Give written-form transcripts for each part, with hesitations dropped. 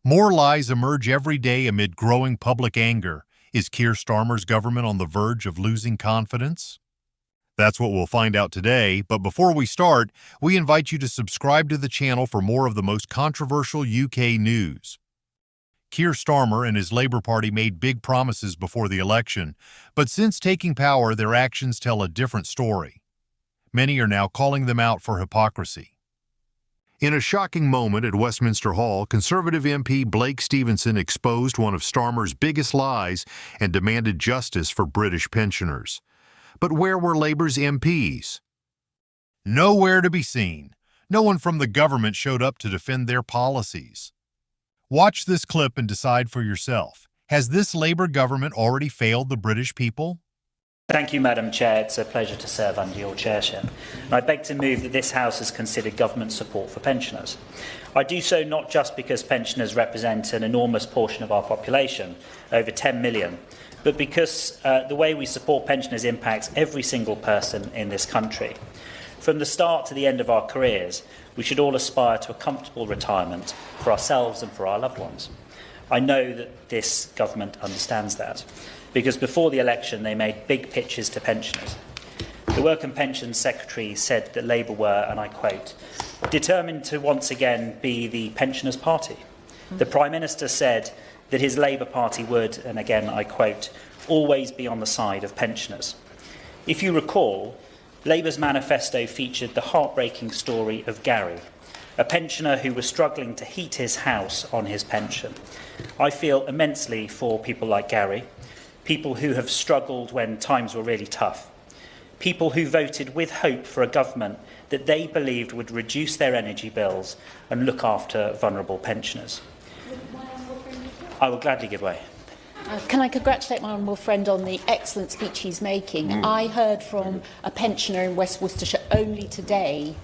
More lies emerge every day amid growing public anger. Is Keir Starmer's government on the verge of losing confidence? That's what we'll find out today, but before we start, we invite you to subscribe to the channel for more of the most controversial UK news. Keir Starmer and his Labour Party made big promises before the election, but since taking power, their actions tell a different story. Many are now calling them out for hypocrisy. In a shocking moment at Westminster Hall, Conservative MP Blake Stevenson exposed one of Starmer's biggest lies and demanded justice for British pensioners. But where were Labour's MPs? Nowhere to be seen. No one from the government showed up to defend their policies. Watch this clip and decide for yourself. Has this Labour government already failed the British people? Thank you, Madam Chair. It's a pleasure to serve under your chairship. And I beg to move that this House has considered government support for pensioners. I do so not just because pensioners represent an enormous portion of our population, over 10 million, but because the way we support pensioners impacts every single person in this country. From the start to the end of our careers, we should all aspire to a comfortable retirement for ourselves and for our loved ones. I know that this government understands that, because before the election they made big pitches to pensioners. The Work and Pensions Secretary said that Labour were, and I quote, determined to once again be the pensioners' party. The Prime Minister said that his Labour Party would, and again I quote, always be on the side of pensioners. If you recall, Labour's manifesto featured the heartbreaking story of Gary, a pensioner who was struggling to heat his house on his pension. I feel immensely for people like Gary, people who have struggled when times were really tough, people who voted with hope for a government that they believed would reduce their energy bills and look after vulnerable pensioners. I will gladly give way. Can I congratulate my honourable friend on the excellent speech he's making? I heard from a pensioner in West Worcestershire only today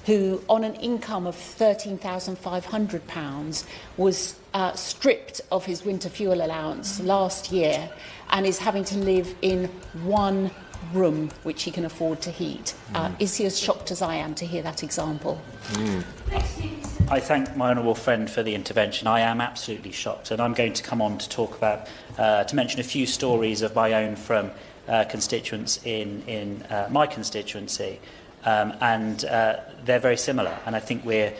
who, on an income of £13,500, was stripped of his winter fuel allowance last year and is having to live in one room which he can afford to heat. Is he as shocked as I am to hear that example? I thank my honourable friend for the intervention. I am absolutely shocked, and I'm going to come on to talk about, to mention a few stories of my own from constituents in my constituency, and they're very similar. And I think we're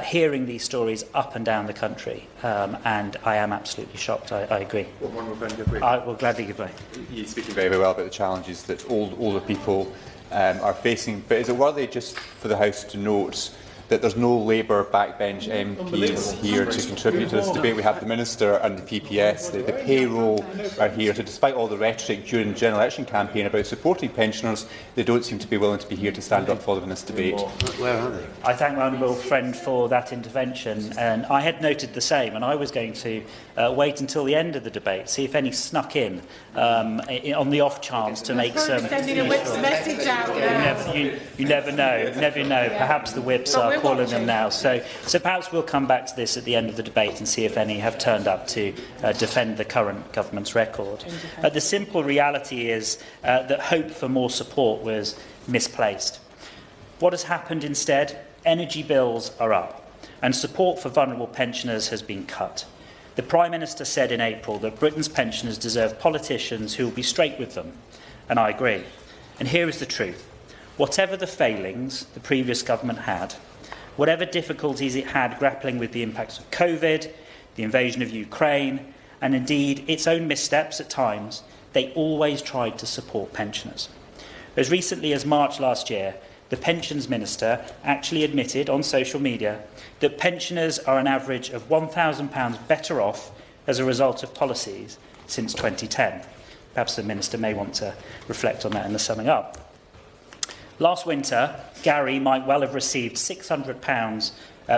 hearing these stories up and down the country, and I am absolutely shocked. I agree. I will gladly give way. You're speaking very, very well about the challenges that older people are facing, but is it worthy just for the House to note that there's no Labour backbench MPs here to contribute to this debate? We have the Minister and the PPS. The payroll are here. So despite all the rhetoric during the general election campaign about supporting pensioners, they don't seem to be willing to be here to stand up following this debate. Where are they? I thank my honourable friend for that intervention, and I had noted the same, and I was going to wait until the end of the debate, see if any snuck in on the off chance to make some... Sending a whips message out. You never know. Perhaps the whips are calling them now. So perhaps we'll come back to this at the end of the debate and see if any have turned up to defend the current government's record. The simple reality is that hope for more support was misplaced. What has happened instead? Energy bills are up, and support for vulnerable pensioners has been cut. The Prime Minister said in April that Britain's pensioners deserve politicians who will be straight with them, and I agree. And here is the truth. Whatever the failings the previous government had, whatever difficulties it had grappling with the impacts of COVID, the invasion of Ukraine, and indeed its own missteps at times, they always tried to support pensioners. As recently as March last year, the Pensions Minister actually admitted on social media that pensioners are an average of £1,000 better off as a result of policies since 2010. Perhaps the Minister may want to reflect on that in the summing up. Last winter, Gary might well have received £600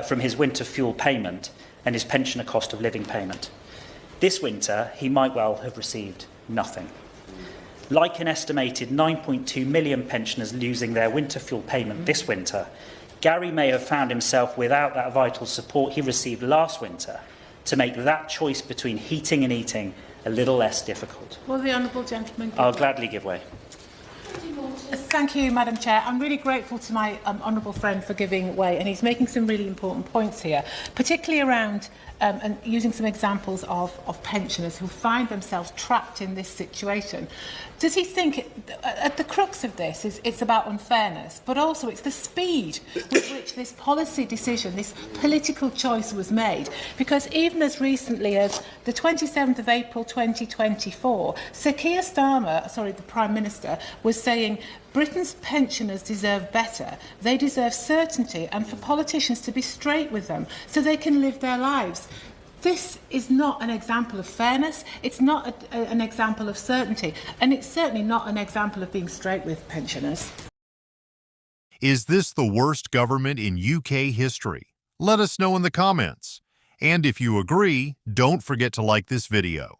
from his winter fuel payment and his pensioner cost of living payment. This winter, he might well have received nothing. Like an estimated 9.2 million pensioners losing their winter fuel payment this winter, Gary may have found himself without that vital support he received last winter to make that choice between heating and eating a little less difficult. Will the honourable gentleman... I'll gladly give way. A Thank you, Madam Chair. I'm really grateful to my honourable friend for giving way, and he's making some really important points here, particularly around and using some examples of pensioners who find themselves trapped in this situation. Does he think, at the crux of this, it's about unfairness, but also it's the speed with which this policy decision, this political choice was made? Because even as recently as the 27th of April 2024, Sir Keir Starmer, the Prime Minister, was saying Britain's pensioners deserve better. They deserve certainty, and for politicians to be straight with them so they can live their lives. This is not an example of fairness, it's not an example of certainty, and it's certainly not an example of being straight with pensioners. Is this the worst government in UK history? Let us know in the comments. And if you agree, don't forget to like this video.